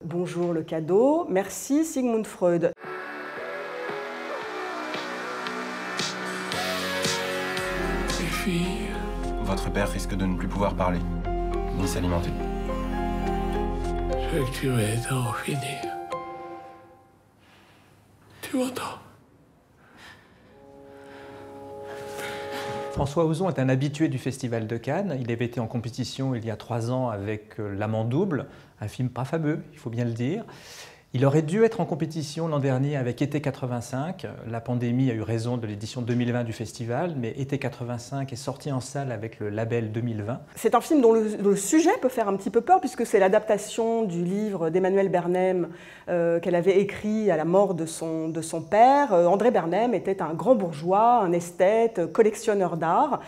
Bonjour le cadeau, merci Sigmund Freud. Les filles. Votre père risque de ne plus pouvoir parler, ni s'alimenter. Je veux que tu m'aides à en finir. Tu m'entends? François Ozon est un habitué du Festival de Cannes. Il avait été en compétition il y a 3 ans avec L'Amant double, un film pas fameux, il faut bien le dire. Il aurait dû être en compétition l'an dernier avec Été 85. La pandémie a eu raison de l'édition 2020 du festival, mais Été 85 est sorti en salle avec le label 2020. C'est un film dont le sujet peut faire un petit peu peur, puisque c'est l'adaptation du livre d'Emmanuel Bernheim qu'elle avait écrit à la mort de son père. André Bernheim était un grand bourgeois, un esthète, collectionneur d'art,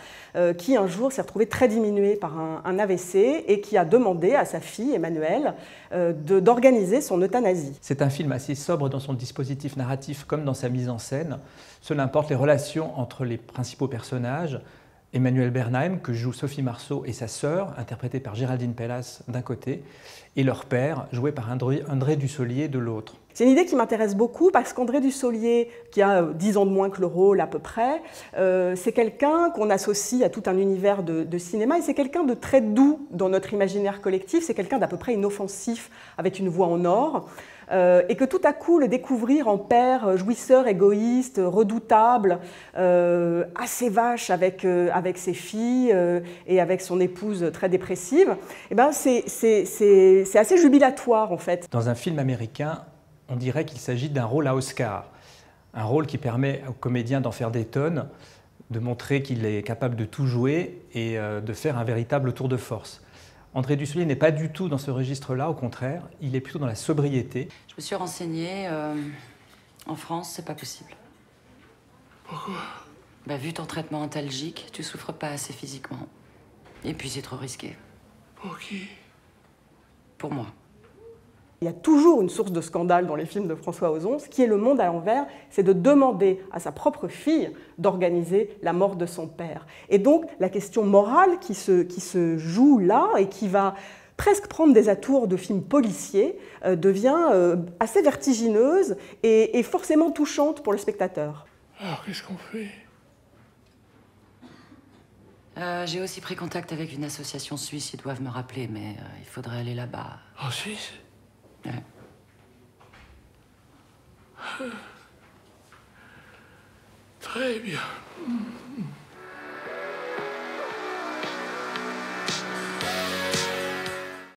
qui un jour s'est retrouvé très diminué par un AVC et qui a demandé à sa fille, Emmanuelle, d'organiser son euthanasie. C'est un film assez sobre dans son dispositif narratif comme dans sa mise en scène. Cela importe les relations entre les principaux personnages, Emmanuel Bernheim, que joue Sophie Marceau, et sa sœur, interprétée par Géraldine Pellas d'un côté, et leur père, joué par André Dussolier de l'autre. C'est une idée qui m'intéresse beaucoup parce qu'André Dussolier, qui a 10 ans de moins que le rôle à peu près, c'est quelqu'un qu'on associe à tout un univers de cinéma, et c'est quelqu'un de très doux dans notre imaginaire collectif, c'est quelqu'un d'à peu près inoffensif, avec une voix en or, et que tout à coup, le découvrir en père jouisseur, égoïste, redoutable, assez vache avec ses filles et avec son épouse très dépressive, eh ben c'est assez jubilatoire en fait. Dans un film américain, on dirait qu'il s'agit d'un rôle à Oscar, un rôle qui permet au comédien d'en faire des tonnes, de montrer qu'il est capable de tout jouer et de faire un véritable tour de force. André Dussolier n'est pas du tout dans ce registre-là, au contraire, il est plutôt dans la sobriété. Je me suis renseignée, en France, c'est pas possible. Pourquoi? Vu ton traitement antalgique, tu souffres pas assez physiquement. Et puis c'est trop risqué. Pour qui? Pour moi. Il y a toujours une source de scandale dans les films de François Ozon. Ce qui est Le Monde à l'envers, c'est de demander à sa propre fille d'organiser la mort de son père. Et donc, la question morale qui se joue là et qui va presque prendre des atours de films policiers devient assez vertigineuse et forcément touchante pour le spectateur. Alors, qu'est-ce qu'on fait? J'ai aussi pris contact avec une association suisse, ils doivent me rappeler, mais il faudrait aller là-bas. En Suisse? Ouais. Très bien.